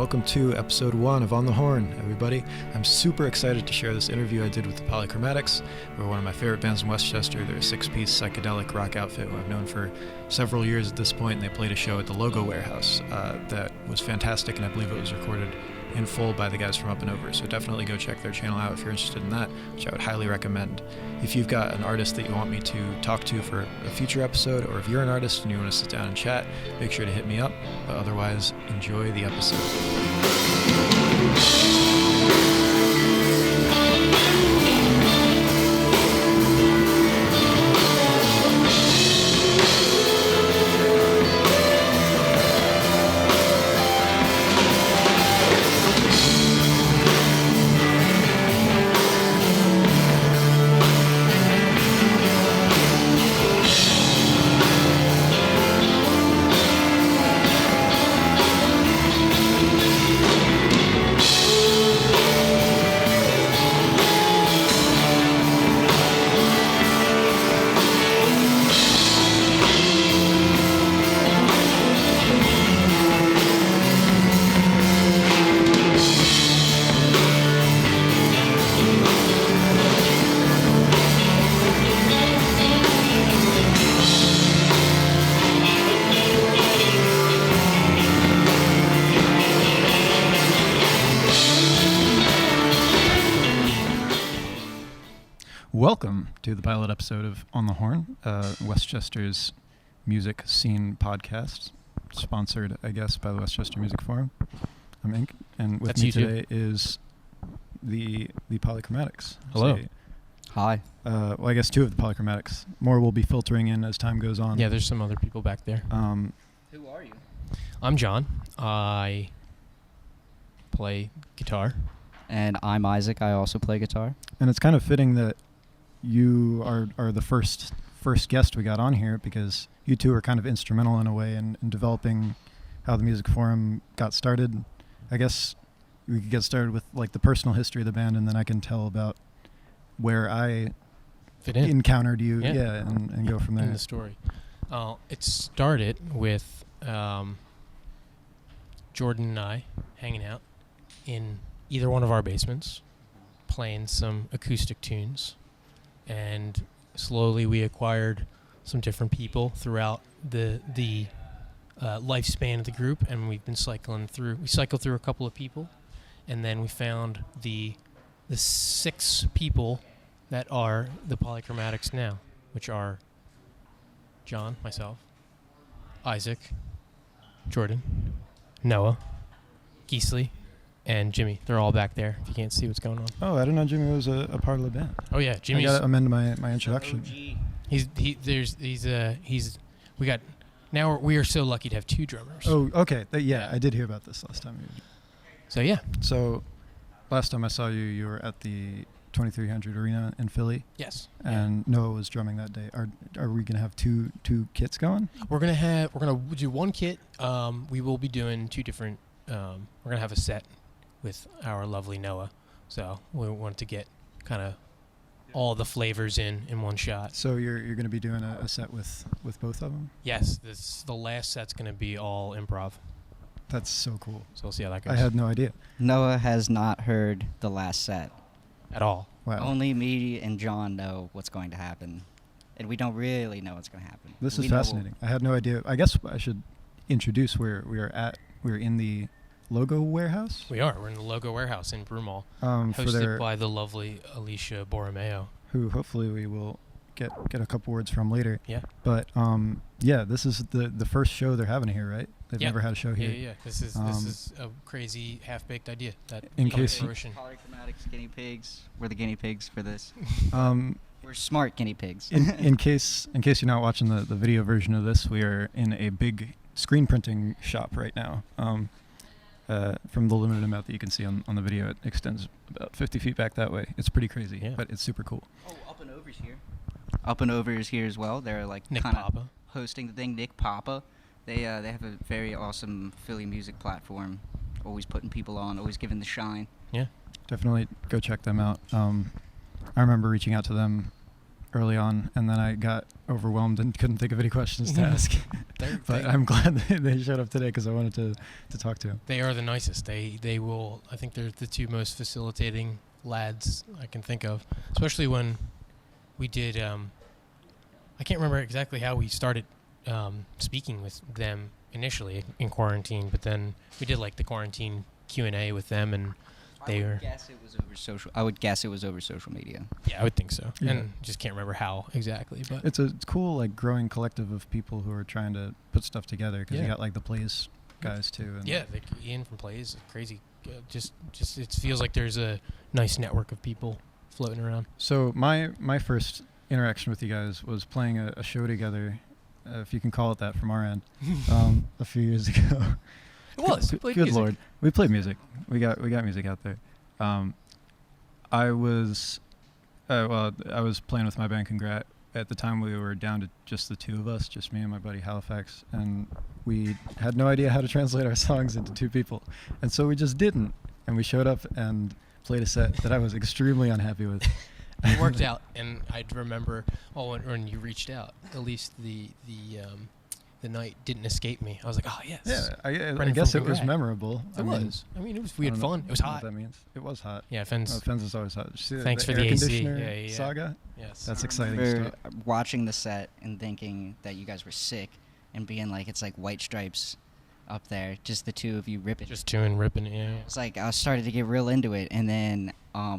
welcome to episode 1 of On the Horn, everybody. I'm super excited to share this interview I did with the Polychromatics. They're one of my favorite bands in Westchester. They're a 6-piece psychedelic rock outfit who I've known for several years at this point, and they played a show at the Logo Warehouse that was fantastic, and I believe it was recorded in full by the guys from Up and Over, so definitely go check their channel out if you're interested in that, which I would highly recommend. If you've got an artist that you want me to talk to for a future episode, or if you're an artist and you want to sit down and chat, make sure to hit me up, but otherwise, enjoy the episode. Welcome to the pilot episode of On the Horn, Westchester's music scene podcast, sponsored, I guess, by the Westchester Music Forum, Inc. And with me today is the Polychromatics. Hello. Hi. Well, I guess 2 of the Polychromatics. More will be filtering in as time goes on. Yeah, there's some other people back there. Who are you? I'm John. I play guitar. And I'm Isaac. I also play guitar. And it's kind of fitting that you are the first guest we got on here, because you 2 are kind of instrumental in a way in developing how the Music Forum got started. I guess we could get started with like the personal history of the band, and then I can tell about where I encountered you, and go from there. In the story. It started with Jordan and I hanging out in either one of our basements, playing some acoustic tunes. And slowly we acquired some different people throughout the lifespan of the group, and we've been cycled through a couple of people, and then we found the 6 people that are the Polychromatics now, which are John, myself, Isaac, Jordan, Noah, Geesley, and Jimmy. They're all back there if you can't see what's going on. Oh, I didn't know Jimmy was a part of the band. Oh yeah, Jimmy's. I gotta amend my introduction. We are so lucky to have 2 drummers. Oh, okay. I did hear about this last time. So yeah. So last time I saw you, you were at the 2300 Arena in Philly. Yes. And Noah was drumming that day. Are we gonna have two kits going? We're gonna do 1 kit. We will be doing 2 different. We're gonna have a set with our lovely Noah, so we want to get kind of all the flavors in one shot. So you're going to be doing a set with both of them? Yes, the last set's going to be all improv. That's so cool. So we'll see how that goes. I had no idea. Noah has not heard the last set. At all. Wow. Only me and John know what's going to happen. And we don't really know what's going to happen. This is fascinating. I had no idea. I guess I should introduce where we are at. We're in the Logo Warehouse? We are. We're in the Logo Warehouse in Broomall, hosted by the lovely Alicia Borromeo, who hopefully we will get a couple words from later. Yeah. But this is the first show they're having here, right? They've never had a show here. Yeah. This is a crazy half-baked idea that in case Polychromatics guinea pigs. We're the guinea pigs for this. We're smart guinea pigs. in case you're not watching the video version of this, we are in a big screen printing shop right now. From the limited amount that you can see on the video, it extends about 50 feet back that way. It's pretty crazy, but it's super cool. Oh, Up and Over's here. Up and Over is here as well. They're like Nick Papa hosting the thing. Nick Papa. They have a very awesome Philly music platform. Always putting people on. Always giving the shine. Yeah. Definitely go check them out. I remember reaching out to them early on, and then I got overwhelmed and couldn't think of any questions to ask. But They- I'm glad they showed up today because I wanted to talk to them. They are the nicest. They will. I think they're the two most facilitating lads I can think of. Especially when we did. I can't remember exactly how we started speaking with them initially in quarantine, but then we did like the quarantine Q&A with them, and they were. Guess it was over social. I would guess it was over social media. Yeah, I would think so. Yeah. And just can't remember how exactly, but It's cool like growing collective of people who are trying to put stuff together because Yeah. you got like the Plays guys too. And yeah, like Ian from Plays, crazy. Just it feels like there's a nice network of people floating around. So my first interaction with you guys was playing a show together, if you can call it that from our end, a few years ago. It was. Good, Played good music. Lord, we played music. We got music out there. I was playing with my band Congrat. At the time, we were down to just the two of us, just me and my buddy Halifax, and we had no idea how to translate our songs into two people, and so we just didn't. And we showed up and played a set that I was extremely unhappy with. It worked out, and I remember when you reached out. At least the night didn't escape me. I was like, oh yes. Yeah, I Brendan guess from it was Congrat. memorable. It was. I mean, we had I don't know- fun. It was I don't know hot. what that means. It was hot. Yeah, Fens. Fens is always hot. Did you see Thanks for the the air AC. conditioner Yeah, yeah. saga. Yes. That's I exciting remember stuff. watching the set and thinking that you guys were sick, and being like, it's like White Stripes up there, just the two of you ripping. Just chewing, ripping. Yeah. It's like I started to get real into it, and then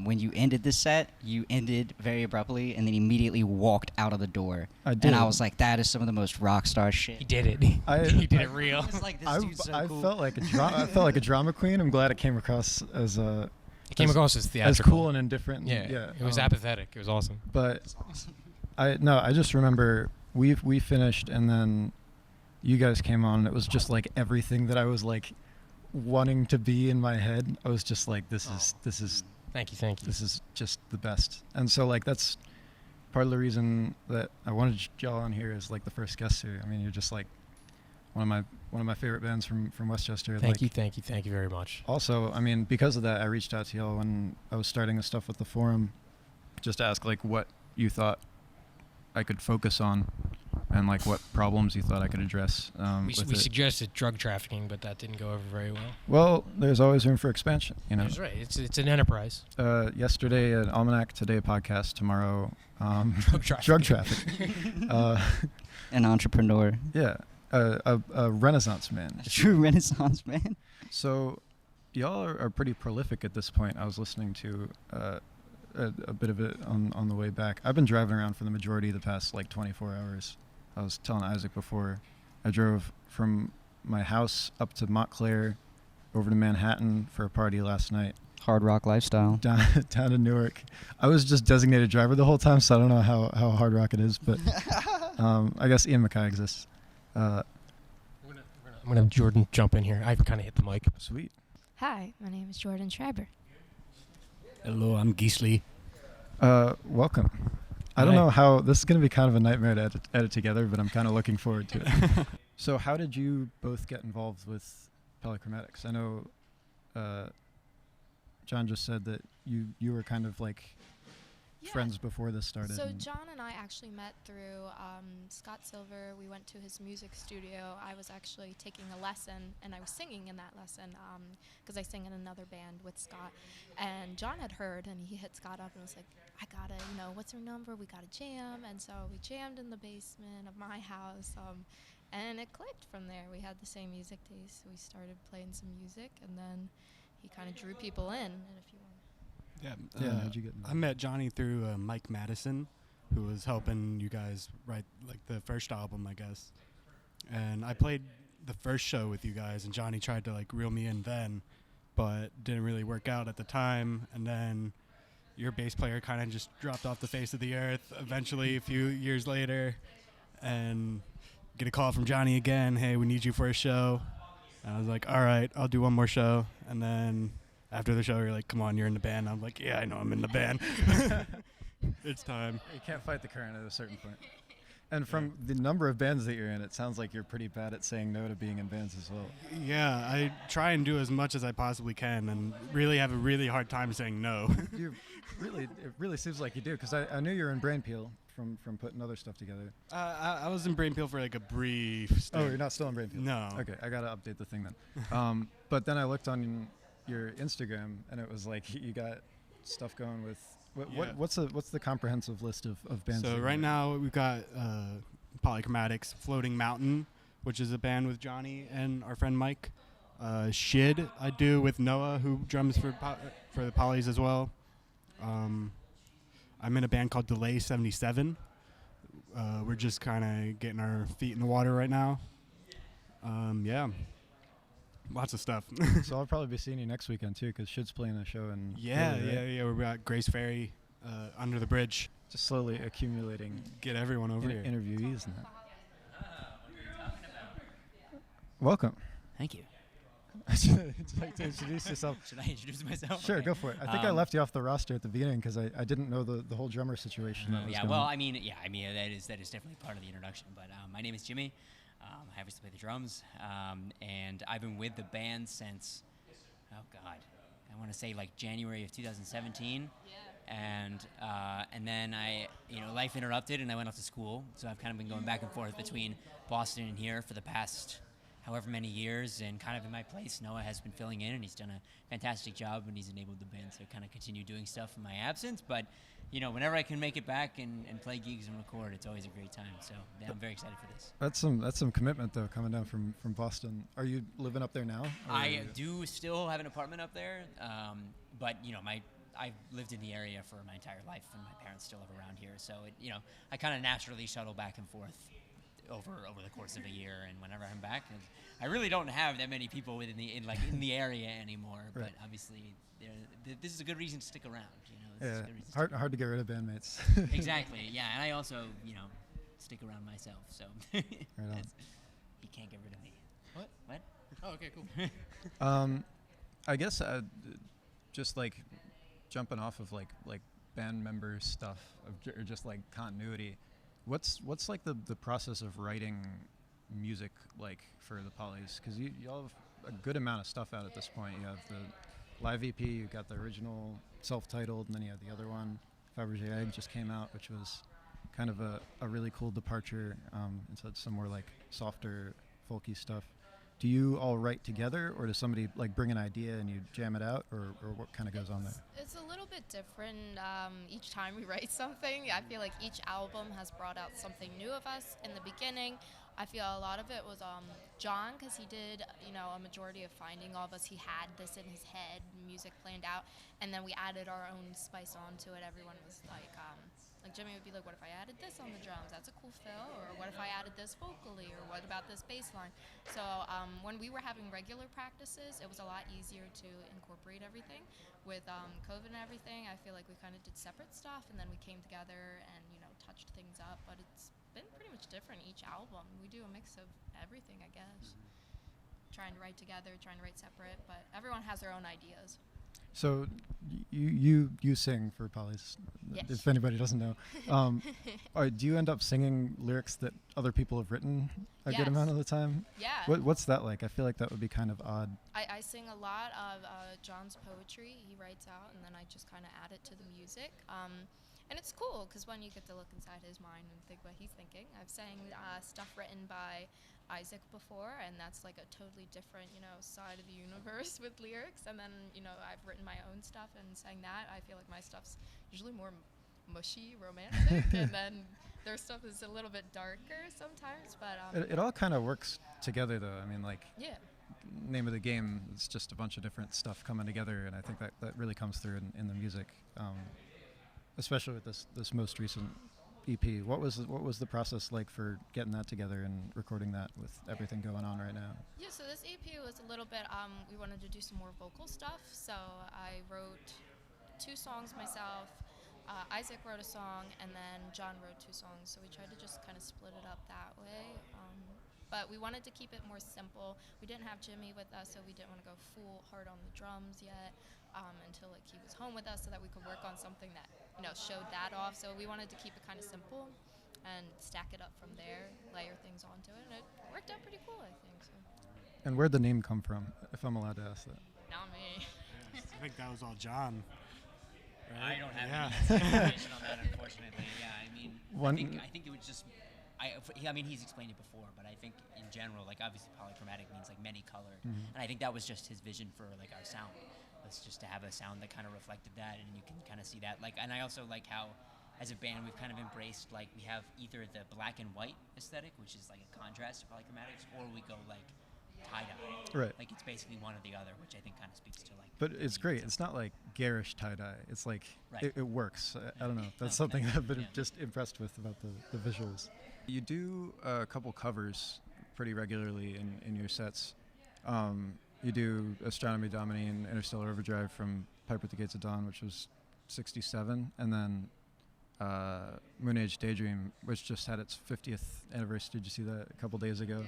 when you ended the set, you ended very abruptly, and then immediately walked out of the door. I did. And I was like, that is some of the most rock star shit. He did it. I- he did it real. I was like, this I, dude's so I cool. felt like I felt like a drama queen. I'm glad it came across as It came as- across as theatrical. cool and indifferent. Yeah. It was um, apathetic. It was awesome. But I just remember we finished and then you guys came on. And it was just like everything that I was like wanting to be in my head. I was just like, this is Thank you. this is just the best. And so like that's part of the reason that I wanted y'all on here as like the first guest here. I mean, you're just like one of my favorite bands from Westchester. Thank like, you very much. Also, I mean, because of that, I reached out to y'all when I was starting the stuff with the forum, just to ask like what you thought I could focus on, and like what problems you thought I could address. We with it. suggested drug trafficking, but that didn't go over very well. Well, there's always room for expansion, you know. That's right. It's an enterprise. Yesterday an almanac, today a podcast, tomorrow Drug drug trafficking. An entrepreneur. Yeah, a Renaissance man. A true Renaissance man. So, y'all are pretty prolific at this point. I was listening to a bit of it on the way back. I've been driving around for the majority of the past like 24 hours. I was telling Isaac before, I drove from my house up to Montclair, over to Manhattan for a party last night, Hard rock lifestyle. down to Newark. I was just designated driver the whole time, so I don't know how hard rock it is, but I guess Ian Mackay exists. I'm gonna have Jordan jump in here. I kind of hit the mic. Sweet. Hi, my name is Jordan Schreiber. Hello, I'm Gisli. Welcome. I don't Hi. know how this is going to be kind of a nightmare to edit together, but I'm kind of looking forward to it. So, how did you both get involved with Polychromatics? I know John just said that you were kind of like friends before this started. So and- John and I actually met through Scott Silver. We went to his music studio. I was actually taking a lesson, and I was singing in that lesson because I sing in another band with Scott. And John had heard, and he hit Scott up and was like, I gotta, what's her number? We gotta jam. And so we jammed in the basement of my house, and it clicked from there. We had the same music taste, so we started playing some music, and then he kind of drew people in. And if you want. Yeah, how'd you get involved? I met Johnny through Mike Madison, who was helping you guys write like the first album, I guess. And I played the first show with you guys, and Johnny tried to like reel me in then, but didn't really work out at the time. And then your bass player kind of just dropped off the face of the earth eventually a few years later, and get a call from Johnny again, hey, we need you for a show. And I was like, all right, I'll do one more show. And then after the show, you're like, come on, you're in the band. I'm like, yeah, I know I'm in the band. It's time. You can't fight the current at a certain point. And from the number of bands that you're in, it sounds like you're pretty bad at saying no to being in bands as well. Yeah, I try and do as much as I possibly can, and really have a really hard time saying no. It really seems like you do, because I knew you were in Brain Peel from putting other stuff together. I was in Brain Peel for like a brief stint. Oh, you're not still in Brain Peel? No. Okay, I gotta update the thing then. But then I looked on your Instagram, and it was like you got stuff going with. What's the comprehensive list of bands? So right now we've got Polychromatics, Floating Mountain, which is a band with Johnny and our friend Mike. Shid I do with Noah, who drums for the Polys as well. I'm in a band called Delay 77. We're just kind of getting our feet in the water right now. Yeah, lots of stuff. So I'll probably be seeing you next weekend too, because Shid's playing a show in. Yeah. Philly, right? We're at Grace Ferry, under the bridge. Just slowly accumulating Get everyone over here. interviewees and that. Welcome. Thank you. Would you like to introduce yourself? Should I introduce myself? Sure, Okay. go for it. I think I left you off the roster at the beginning because I didn't know the whole drummer situation. That was Yeah, going well, on. I mean, that is definitely part of the introduction. But my name is Jimmy. I obviously play the drums, and I've been with the band since, oh God, I want to say like January of 2017. And then life interrupted, and I went off to school. So I've kind of been going back and forth between Boston and here for the past however many years, and kind of in my place. Noah has been filling in, and he's done a fantastic job, and he's enabled the band to kind of continue doing stuff in my absence. But whenever I can make it back and play gigs and record, it's always a great time. So yeah, I'm very excited for this. That's some commitment though, coming down from Boston. Are you living up there now? I do still have an apartment up there, but I've lived in the area for my entire life, and my parents still live around here. So I kind of naturally shuttle back and forth over the course of a year, and whenever I'm back, and I really don't have that many people in the area anymore. Right. But obviously, this is a good reason to stick around. Yeah, This is a good reason to hard to get rid of bandmates. Exactly. Yeah, and I also stick around myself. So on. he can't get rid of me. What? Oh, okay, cool. I guess just like jumping off of like band member stuff or just like continuity. What's like the process of writing music like for the Polys? Because you all have a good amount of stuff out at this point. You have the live EP, you got the original self-titled, and then you have the other one, Fabergé Egg, just came out, which was kind of a really cool departure into some more like softer, folky stuff. Do you all write together, or does somebody like bring an idea and you jam it out, or what kind of goes on there? It's a little bit different each time we write something. I feel like each album has brought out something new of us. In the beginning, I feel a lot of it was John, because he did a majority of finding all of us. He had this in his head, music planned out, and then we added our own spice onto it. Everyone was like Jimmy would be like, what if I added this on the drums? That's a cool fill. Or what if I added this vocally? Or what about this bass line? So when we were having regular practices, it was a lot easier to incorporate everything. With COVID and everything, I feel like we kind of did separate stuff, and then we came together and touched things up. But it's been pretty much different each album. We do a mix of everything, I guess. Trying to write together, trying to write separate, but everyone has their own ideas. So you sing for Polys, Yes. if anybody doesn't know. Do you end up singing lyrics that other people have written a good Yes. amount of the time? Yeah. What's that like? I feel like that would be kind of odd. I sing a lot of John's poetry. He writes out, and then I just kind of add it to the music. And it's cool, because when you get to look inside his mind and think what he's thinking. I've sang stuff written by Isaac before, and that's like a totally different, side of the universe with lyrics. And then, I've written my own stuff and sang that. I feel like my stuff's usually more mushy, romantic, and then their stuff is a little bit darker sometimes. But It all kind of works together, though. I mean, like, yeah. name of the game, it's just a bunch of different stuff coming together, and I think that really comes through in the music, especially with this most recent EP. What was the process like for getting that together and recording that with everything going on right now? Yeah, so this EP was a little bit, we wanted to do some more vocal stuff, so I wrote 2 songs myself. Isaac wrote a song, and then John wrote 2 songs, so we tried to just kind of split it up that way. But we wanted to keep it more simple. We didn't have Jimmy with us, so we didn't want to go full hard on the drums yet until he was home with us, so that we could work on something that showed that off. So we wanted to keep it kind of simple. and stack it up from there, layer things onto it, and it worked out pretty cool, I think. So. And where'd the name come from, if I'm allowed to ask that? Not me. I think that was all John. I don't have Yeah. any information on that, unfortunately. Yeah, I mean, I think it was just. I mean, he's explained it before, but I think in general, like obviously polychromatic means like many colored, and I think that was just his vision for like our sound. Was just to have a sound that kind of reflected that, and you can kind of see that. Like, and I also like how, as a band, we've kind of embraced like we have either the black and white aesthetic, which is like a contrast to polychromatics, or we go like tie-dye. Right. Like it's basically one or the other, which I think kind of speaks to like. But it's the great. needs It's not like garish tie-dye. It's like Right. it works. I don't know. That's No, something nice. I've been Yeah. just impressed with about the visuals. You do a couple covers pretty regularly in your sets. You do Astronomy Domini and Interstellar Overdrive from Piper at the Gates of Dawn, which was 67, and then Moon Age Daydream, which just had its 50th anniversary. Did you see that a couple days ago?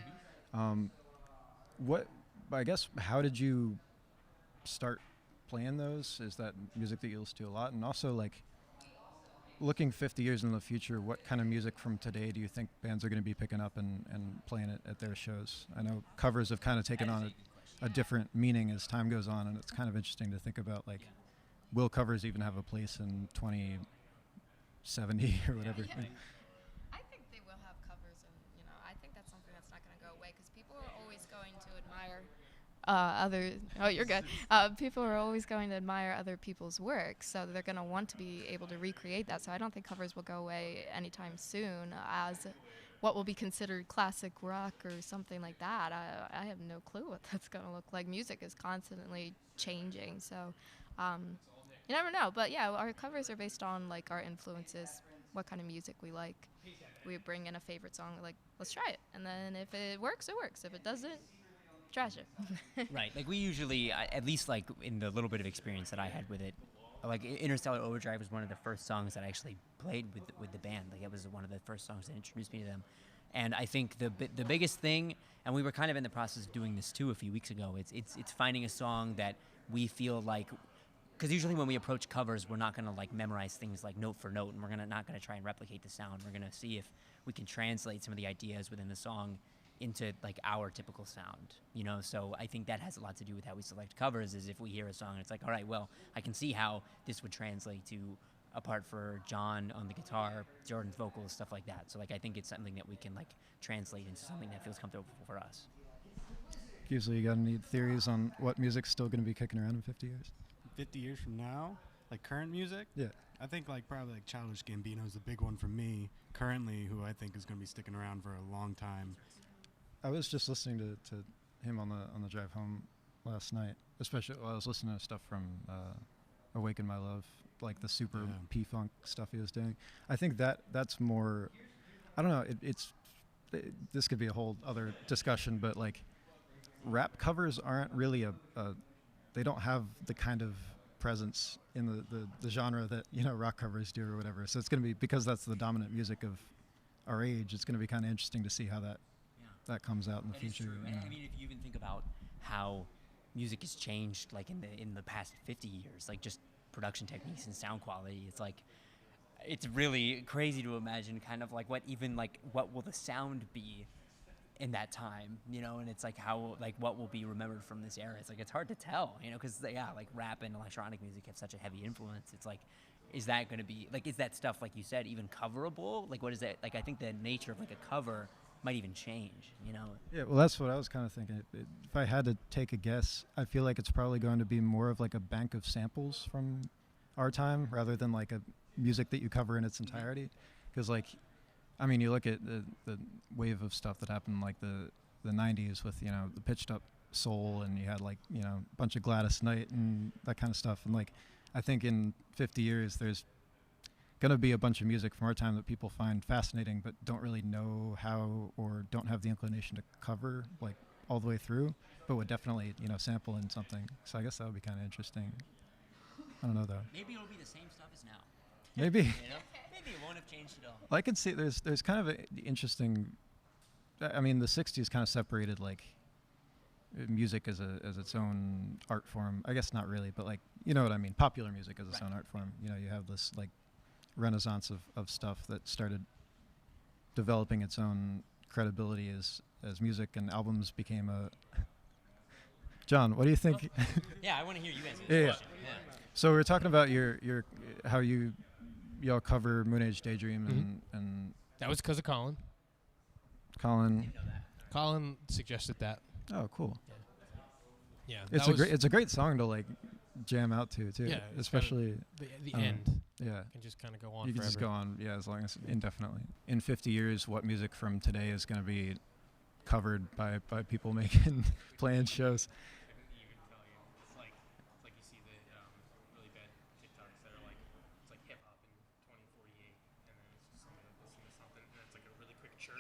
I guess, how did you start playing those? Is that music that you listen to a lot? And also, like, looking 50 years in the future, what kind of music from today do you think bands are going to be picking up and playing it at their shows? I know covers have kind of taken on a different meaning as time goes on, and it's kind of interesting to think about, like, will covers even have a place in 2070 or whatever? Yeah. I think they will have covers, and I think that's something that's not going to go away because people are always going to admire other. Oh, you're good. People are always going to admire other people's work, so they're going to want to be able to recreate that. So I don't think covers will go away anytime soon as what will be considered classic rock or something like that. I have no clue what that's going to look like. Music is constantly changing, so you never know. But yeah, our covers are based on like our influences, what kind of music we like. We bring in a favorite song, like, let's try it, and then if it works, it works. If it doesn't, trash it. Right. Like we usually, at least like in the little bit of experience that I had with it, like Interstellar Overdrive was one of the first songs that I actually played with the band. Like it was one of the first songs that introduced me to them. And I think the biggest thing, and we were kind of in the process of doing this too a few weeks ago. It's finding a song that we feel like, because usually when we approach covers, we're not gonna like memorize things like note for note, and we're not gonna try and replicate the sound. We're gonna see if we can translate some of the ideas within the song into like our typical sound, so I think that has a lot to do with how we select covers. Is if we hear a song and it's like, all right, well, I can see how this would translate to a part for John on the guitar, Jordan's vocals, stuff like that. So like I think it's something that we can like translate into something that feels comfortable for us. Usually, you got any theories on what music's still going to be kicking around in 50 years? 50 years from now, like current music? Yeah. I think like probably like Childish Gambino is a big one for me currently, who I think is going to be sticking around for a long time. I was just listening to him on the drive home last night, especially while I was listening to stuff from Awaken My Love, like the super P-funk stuff he was doing. I think that's more, I don't know, this could be a whole other discussion, but like rap covers aren't really they don't have the kind of presence in the genre that rock covers do or whatever. So it's going to be, because that's the dominant music of our age, it's going to be kind of interesting to see how that comes out in the future. I mean, if you even think about how music has changed, like in the past 50 years, like just production techniques and sound quality, it's really crazy to imagine kind of like what will the sound be in that time, and it's like how, like, what will be remembered from this era. It's like, it's hard to tell, because like rap and electronic music have such a heavy influence. It's like, is that going to be like, is that stuff, like you said, even coverable? Like, what is that? Like, I think the nature of like a cover might even change, Yeah, well, that's what I was kind of thinking. If I had to take a guess, I feel like it's probably going to be more of like a bank of samples from our time rather than like a music that you cover in its entirety. Because like, I mean, you look at the wave of stuff that happened in like the 90s with, the pitched up soul, and you had like, a bunch of Gladys Knight and that kind of stuff. And like, I think in 50 years, there's going to be a bunch of music from our time that people find fascinating but don't really know how, or don't have the inclination to cover like all the way through, but would definitely sample in something. So I guess that would be kind of interesting. I don't know though. Maybe it'll be the same stuff as now. Maybe. Maybe it won't have changed at all. Well, I could see there's kind of an interesting, I mean, the 60s kind of separated like music as its own art form. I guess not really, but like, you know what I mean, popular music as its own art form. You have this like renaissance of stuff that started developing its own credibility as music, and albums became a. John, what do you think? Yeah, I want to hear you answer Yeah, this yeah. question. Yeah. So we were talking about your how y'all cover Moon Age Daydream and That was because of Colin. Colin. Colin suggested that. Oh, cool. Yeah, It's a great song to like jam out to too. Yeah, it's especially the end. Yeah. Can just kind of go on You can forever. just go on, yeah, as long as indefinitely. In 50 years, what music from today is going to be covered by people making playing shows? Even tell you, it's like you see the really bad TikToks that are like it's like hip hop in 2048, and then it's just somebody listening to something, and it's like a really quick chirp.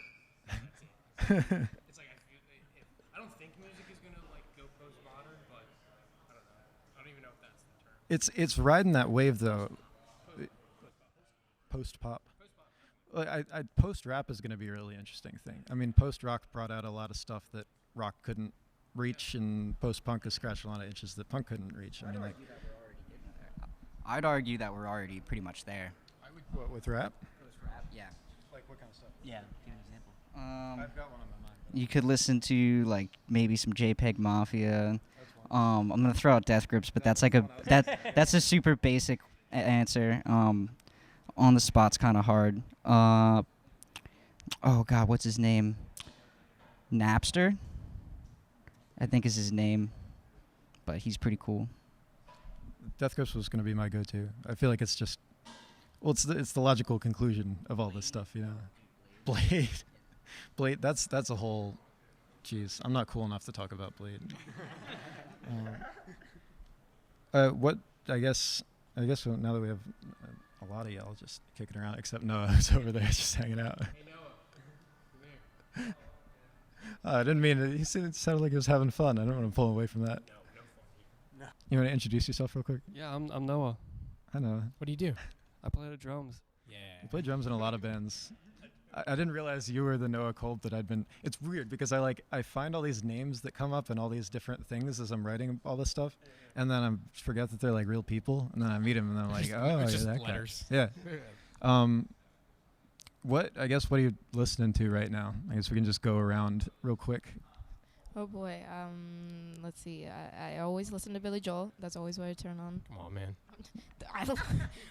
And that's it. It's like I don't think music is gonna like go postmodern, but I don't know. I don't even know if that's the term. It's riding that wave though. Post pop. I post rap is going to be a really interesting thing. I mean, post rock brought out a lot of stuff that rock couldn't reach, and post punk has scratched a lot of itches that punk couldn't reach. I mean, like, I'd argue that we're already pretty much there. what with rap? Yeah. Like what kind of stuff? Yeah. Give an example. I've got one on my mind. You could listen to like maybe some JPEG Mafia. I'm gonna throw out Death Grips, but that's like that's a super basic answer. On the spot's kind of hard. Oh God, what's his name? Napster, I think is his name, but he's pretty cool. Death Grips was going to be my go-to. I feel like it's just, well, it's the logical conclusion of all this stuff, you know. Blade. That's a whole. Jeez, I'm not cool enough to talk about Blade. What I guess now that we have a lot of y'all just kicking around, except Noah who's over there just hanging out. Hey Noah, come here. I didn't mean it. He sounded like he was having fun. I don't want to pull him away from that. No fun. You want to introduce yourself real quick? Yeah, I'm Noah. I know. What do you do? I play the drums. Yeah. You play drums in a lot of bands. I didn't realize you were the Noah Kolb that I'd been. It's weird because I find all these names that come up and all these different things as I'm writing all this stuff, and then I forget that they're like real people, and then I meet them and then I'm like, oh, It's yeah, just that letters. guy. Yeah. What are you listening to right now? I guess we can just go around real quick. Oh boy. Let's see. I always listen to Billy Joel. That's always what I turn on. Come on, man. I love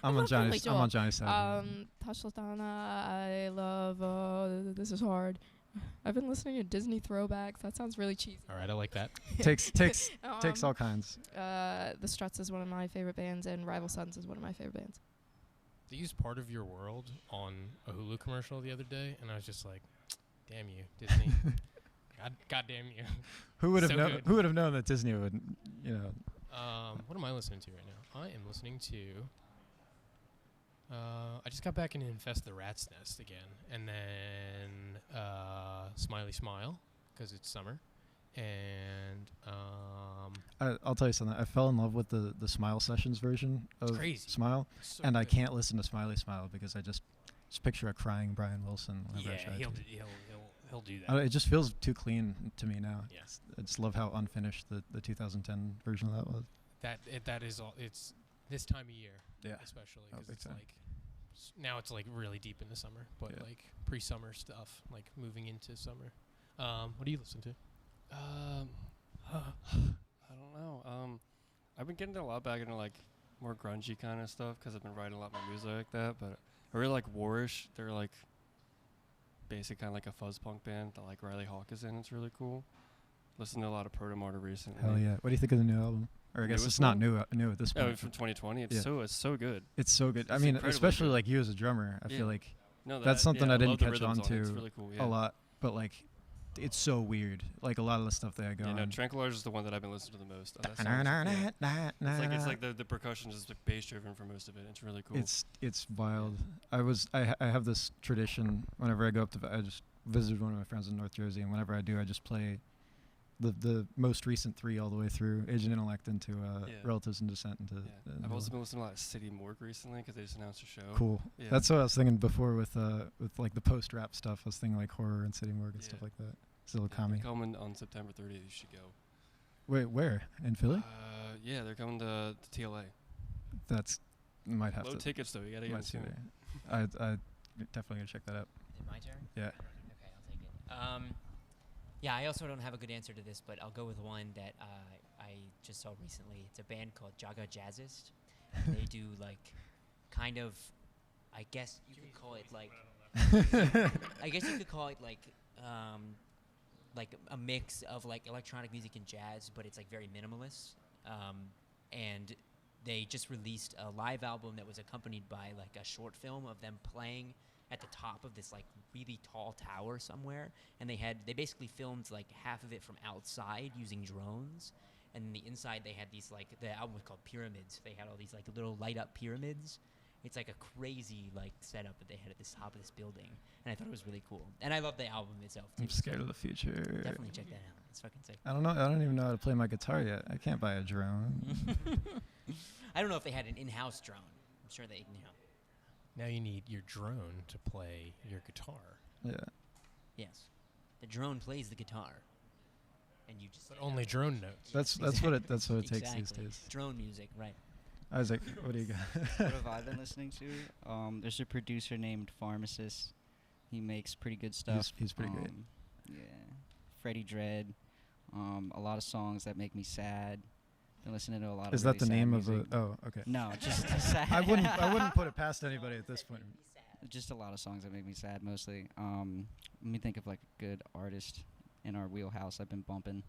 I'm on Billy Joel. Johnny's side. Tash Sultana. I love. This is hard. I've been listening to Disney throwbacks. That sounds really cheesy. All right, I like that. takes all kinds. The Struts is one of my favorite bands, and Rival Sons is one of my favorite bands. They used Part of Your World on a Hulu commercial the other day, and I was just like, "Damn you, Disney! God damn you!" Who would have So known? good. Who would have known that Disney would, you know? What am I listening to right now? I am listening to. I just got back into Infest the Rat's Nest again, and then Smiley Smile because it's summer, and I'll tell you something. I fell in love with the Smile Sessions version of crazy. Smile, so and I good. can't listen to Smiley Smile because I just picture a crying Brian Wilson whenever I try Yeah, to. he'll do that. It just feels too clean to me now. Yeah. I just love how unfinished the 2010 version of that was. That is all. It's this time of year, Yeah. especially Oh, because big it's time. like now it's like really deep into summer, but Yeah. like pre-summer stuff, like moving into summer. What do you listen to? I don't know. I've been getting a lot back into like more grungy kind of stuff because I've been writing a lot more music like that. But I really like Warish. They're like basic kind of like a fuzz punk band that like Riley Hawk is in. It's really cool. Listened to a lot of Proto Martyr recently. Hell yeah! What do you think of the new album? Or I guess Newest it's not one? new at this Oh, point. from 2020. It's Yeah. so good. It's so good. I It's mean, incredibly especially good. like you as a drummer. I Yeah. feel like No, that's something yeah, I didn't love the catch rhythms on it. It's to really cool. a Yeah. lot, but like it's so weird. Like a lot of the stuff they got Yeah, going. no, Tranquilizer is the one that I've been listening to the most. That song is- yeah. It's like the percussion is like bass driven for most of it. It's really cool. It's wild. I have this tradition whenever I go up to I just visited one of my friends in North Jersey, and whenever I do, I just play the most recent 3 all the way through Age and Intellect into Yeah. Relatives and Descent into. Yeah. I've also been listening to a lot of City Morgue recently because they just announced a show. Cool. Yeah. That's what I was thinking before with like the post rap stuff. I was thinking like horror and City Morgue and stuff Yeah. like that. Still They're comedy. coming on September 30th. You should go. Wait, where in Philly? Yeah, they're coming to TLA. That's might have Low to. tickets though. You gotta might get see them. there. I definitely gonna check that out. My turn? Yeah. Okay, I'll take it. Yeah, I also don't have a good answer to this, but I'll go with one that I just saw recently. It's a band called Jaga Jazzist. They do like kind of, I guess you could call it like, I guess you could call it like a mix of like electronic music and jazz, but it's like very minimalist. And they just released a live album that was accompanied by like a short film of them playing at the top of this like really tall tower somewhere, and they basically filmed like half of it from outside using drones, and then the inside they had these like, the album was called Pyramids. They had all these like little light up pyramids. It's like a crazy like setup that they had at the top of this building, and I thought it was really cool. And I love the album itself too. I'm scared so of the future. Definitely check that out. It's fucking sick. I don't know. I don't even know how to play my guitar yet. I can't buy a drone. I don't know if they had an in-house drone. I'm sure they, you know. Now you need your drone to play your guitar. Yeah. Yes, the drone plays the guitar, and you just But only drone notes. That's what it takes these Exactly. days. Drone music, right? Isaac, what do you got? What have I been listening to? There's a producer named Pharmacist. He makes pretty good stuff. He's pretty great. Yeah. Freddie Dredd. A lot of songs that make me sad. Been listening to a lot of Is that really the sad name of music. a? Oh, okay. No, just sad. I wouldn't put it past anybody at this point. Just a lot of songs that make me sad mostly. Let me think of like a good artist in our wheelhouse I've been bumping.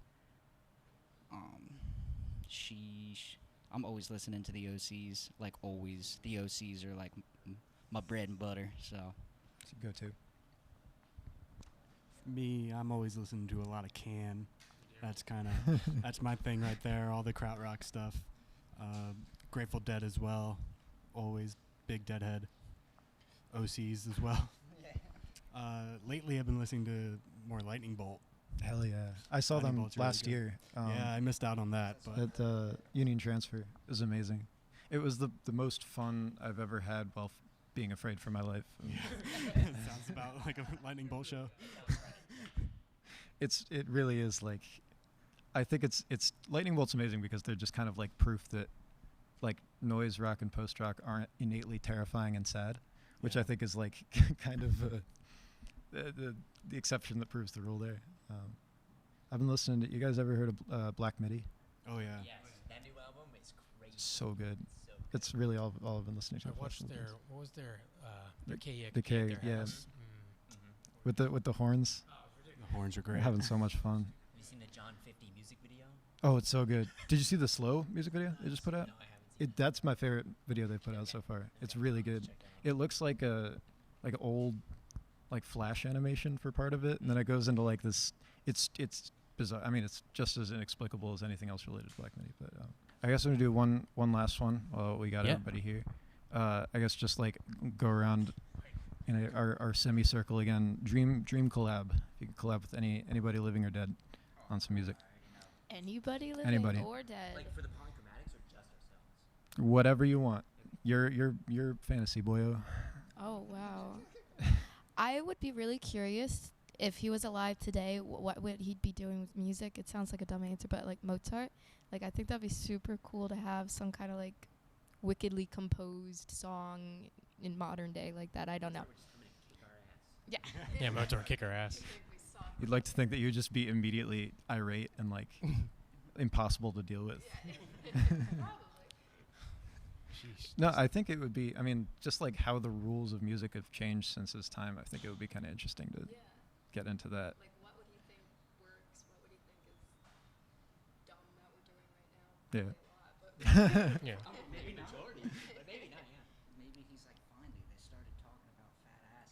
Sheesh. I'm always listening to the OCs, like always. The OCs are like my bread and butter, so. It's a go-to. Me, I'm always listening to a lot of Can. That's kind of that's my thing right there. All the krautrock stuff, Grateful Dead as well. Always big Deadhead. OCs as well. Lately, I've been listening to more Lightning Bolt. Hell yeah! I saw Lightning them Bolt's really last good. year. Yeah, I missed out on that, but At Union Transfer. It was amazing. It was the most fun I've ever had while being afraid for my life. sounds about like a Lightning Bolt show. It really is like, I think it's Lightning Bolt's amazing because they're just kind of like proof that like noise rock and post rock aren't innately terrifying and sad, which Yeah. I think is like kind of the exception that proves the rule there. I've been listening to. You guys ever heard of Black Midi? Oh yeah. Yes, that new album is crazy. So good. So good. It's really all I've been listening to. I watched unfortunately. their, what was their The- KX the K, their yeah. house. with the horns. The horns are great. We're having so much fun. Have you seen the John 50 music video? Oh, it's so good. Did you see the Slow music video they just put out? No, I haven't seen That's my favorite video they put out so far. It's really good. Check that out. It looks like a old like flash animation for part of it, and then it goes into like this. It's bizarre. I mean, it's just as inexplicable as anything else related to Black Midi. But I guess I'm gonna do one last one while we got Yeah. everybody here. I guess just like go around in our semicircle again. Dream collab. If you could collab with anybody living or dead on some music. Anybody living Anybody. or dead. Like for the Polychromatics or just ourselves? Whatever you want. Your fantasy boyo. Oh wow. I would be really curious if he was alive today. What would he be doing with music? It sounds like a dumb answer, but like Mozart. Like I think that'd be super cool to have some kind of like wickedly composed song in modern day like that. I don't know. We're just coming to kick our ass. Yeah. Yeah, Mozart kick our ass. You'd like to think that you would just be immediately irate and like impossible to deal with. Sheesh. No, I think it would be. I mean, just like how the rules of music have changed since his time. I think it would be kind of interesting to get into that. Like what would he think works? What would he think is dumb that we're doing right now? Yeah. Yeah. Maybe majority, but maybe not, yeah. Maybe he's like, finally, they started talking about fat ass.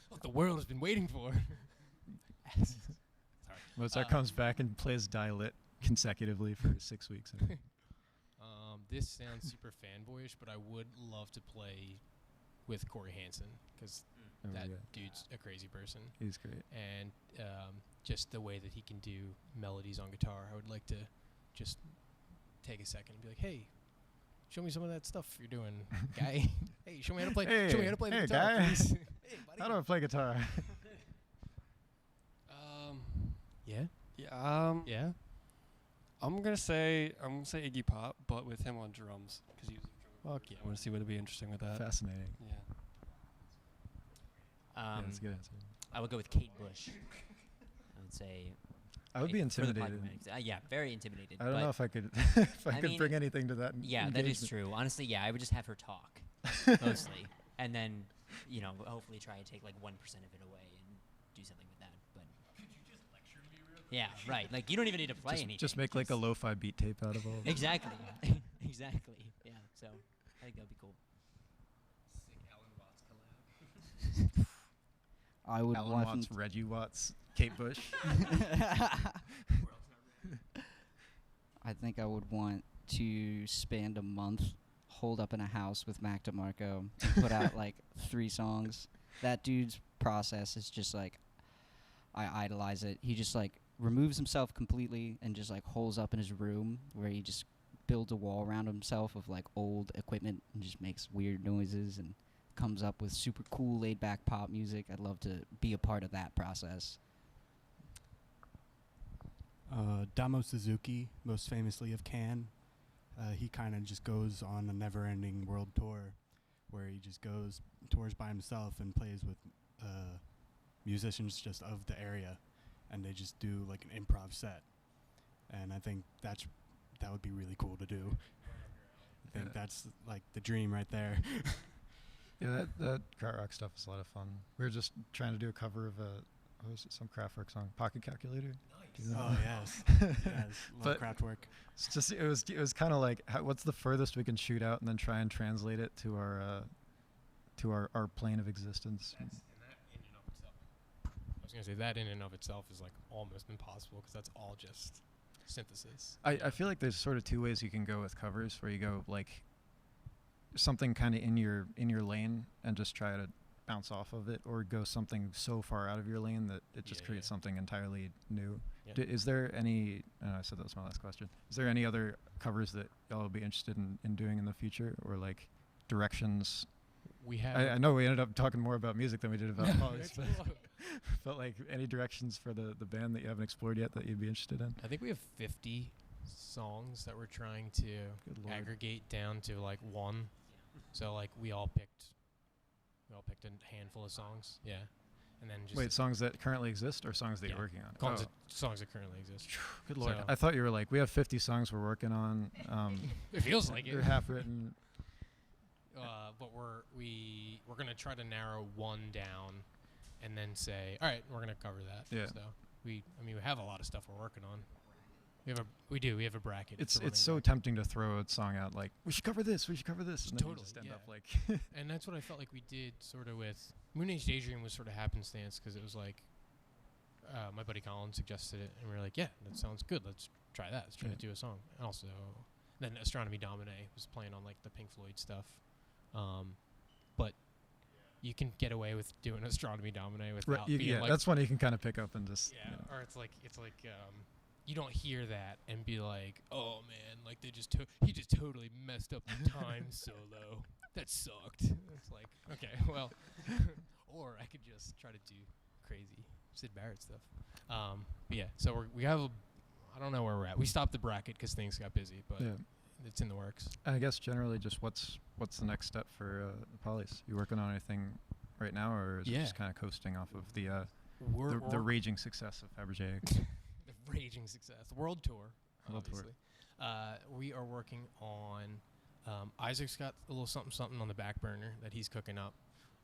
What the world has been waiting for. Sorry. Mozart comes back and plays Die Lit consecutively for 6 weeks. This sounds super fanboyish, but I would love to play with Corey Hansen because Oh, that yeah. dude's a crazy person. He's great. And just the way that he can do melodies on guitar, I would like to just take a second and be like, "Hey, show me some of that stuff you're doing, guy. Hey, show me how to play. Hey, show me how to play the hey, guitar, guy. please. Hey, buddy. How do I play guitar? Yeah, Yeah. yeah. I'm gonna say Iggy Pop, but with him on drums because he's a drummer. Fuck yeah. I want to see what would be interesting with that. Fascinating. Yeah. that's a good answer. I would go with Kate Bush. I would say. I would be for the intimidated. Polychromatics. Yeah, very intimidated. I don't but know if I could if I I could mean, bring anything to that. Yeah, that is engagement. true. Honestly, yeah, I would just have her talk mostly, and then hopefully try and take like 1% of it away and do something with that. But could you just lecture me real quick? Yeah, right. Like you don't even need to play anything. Just make like a lo-fi beat tape out of all of it. Exactly. Exactly. Yeah. So I think that'd be cool. Sick Alan Watts collab. I would Alan want Watts, Reggie Watts, Kate Bush. I think I would want to spend a month holed up in a house with Mac DeMarco and put out like 3 songs. That dude's process is just like, I idolize it. He just like removes himself completely and just like holes up in his room where he just builds a wall around himself of like old equipment and just makes weird noises and comes up with super cool laid back pop music. I'd love to be a part of that process. Damo Suzuki, most famously of Can, he kind of just goes on a never-ending world tour where he just tours by himself and plays with musicians just of the area, and they just do like an improv set. And I think that would be really cool to do. I think that's like the dream right there. Yeah, that krautrock rock stuff is a lot of fun. We were just trying to do a cover of some Kraftwerk song, Pocket Calculator. Oh yes, yes, love But Kraftwerk. It's just it was kind of like what's the furthest we can shoot out and then try and translate it to our plane of existence. And that in and of itself. I was gonna say that in and of itself is like almost impossible because that's all just synthesis. I feel like there's sort of 2 ways you can go with covers, where you go like something kind of in your lane and just try to bounce off of it, or go something so far out of your lane that it just creates something entirely new. Yeah. Is there any, I said that was my last question, is there any other covers that y'all will be interested in doing in the future, or like directions? We have. I know we ended up talking more about music than we did about politics, but like any directions for the band that you haven't explored yet that you'd be interested in? I think we have 50 songs that we're trying to Good Lord. aggregate down to like 1. So like we all picked a handful of songs. Yeah. And then just Wait, songs that currently exist or songs that Yeah. you're working on? songs that currently exist. Good Lord. So- I thought you were like, we have 50 songs we're working on. It feels like They're it. half written. But we're gonna try to narrow 1 down, and then say, all right, we're gonna cover that. Yeah. So we have a lot of stuff we're working on. We have a bracket. It's a running so bracket. tempting to throw a song out like, we should cover this, and then you Totally, just end yeah. up like And that's what I felt like we did sort of with Moon Age Daydream. Was sort of happenstance because it was like my buddy Colin suggested it, and we were like, yeah, that sounds good. Let's try that. Let's try to do a song. And also, then Astronomy Domine was playing on like the Pink Floyd stuff, but you can get away with doing Astronomy Domine without being like, that's one you can kind of pick up and just or it's like you don't hear that and be like, oh man, like he just totally messed up the time solo. That sucked. It's like, okay, well, or I could just try to do crazy Sid Barrett stuff. But yeah, so we have I don't know where we're at. We stopped the bracket because things got busy, but yeah. it's in the works. I guess generally just what's the next step for the Polys? You working on anything right now, or is it just kind of coasting off of the raging success of Fabergé? The raging success, the world tour, World tour. obviously. We are working on. Isaac's got a little something on the back burner that he's cooking up,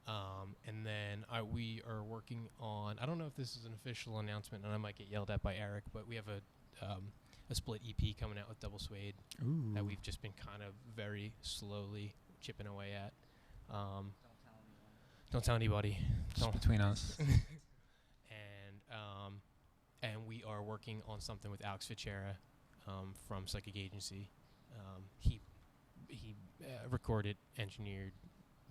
and then we are working on. I don't know if this is an official announcement, and I might get yelled at by Eric, but we have a split EP coming out with Double Suede that we've just been kind of very slowly chipping away at. Don't tell anybody. Just between us. And we are working on something with Alex Fitzgerald from Psychic Agency. He recorded, engineered,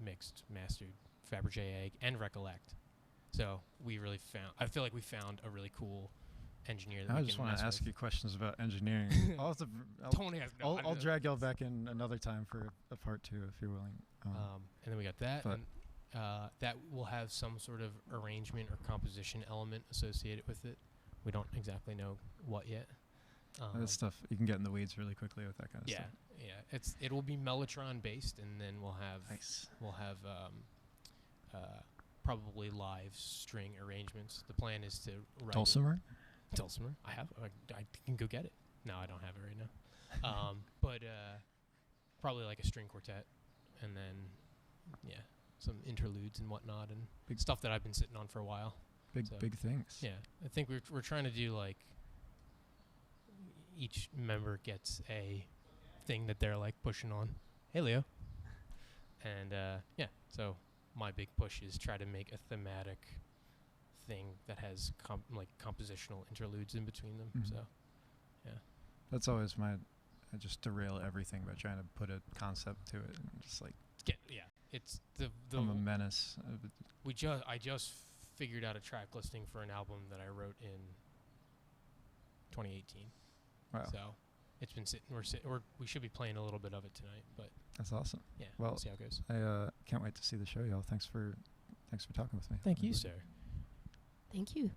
mixed, mastered Fabergé Egg and Recollect. So I feel like we found a really cool engineer that I we just can want mess to ask with. you questions about engineering. Tony has no I'll drag y'all back in another time for a part 2 if you're willing. And then we got that. And, that will have some sort of arrangement or composition element associated with it. We don't exactly know what yet. That stuff you can get in the weeds really quickly with that kind of stuff. Yeah. It will be Mellotron based, and then we'll have probably live string arrangements. The plan is to write Dulcimer? Dulcimer. I have. I can go get it. No, I don't have it right now. But probably like a string quartet, and then some interludes and whatnot, and Big stuff that I've been sitting on for a while. Big things. Yeah, I think we're trying to do like each member gets a thing that they're like pushing on. Hey, Leo. And so my big push is try to make a thematic thing that has compositional interludes in between them. Mhm. So That's always I just derail everything by trying to put a concept to it. And just like it's the I'm a menace. I just figured out a track listing for an album that I wrote in 2018. Wow, So it's been sitting. We should be playing a little bit of it tonight, but that's awesome. yeah, Well, we'll see how it goes. I can't wait to see the show, y'all. Thanks for talking with me. Thank you, everybody. sir. Thank you.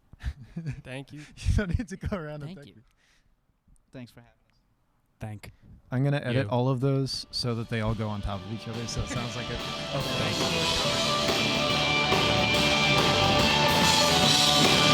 Thank you. You don't need to go around and Thank thank you. me. Thanks for having us. Thank. I'm gonna edit You. all of those so that they all go on top of each other. So it sounds like Thank you.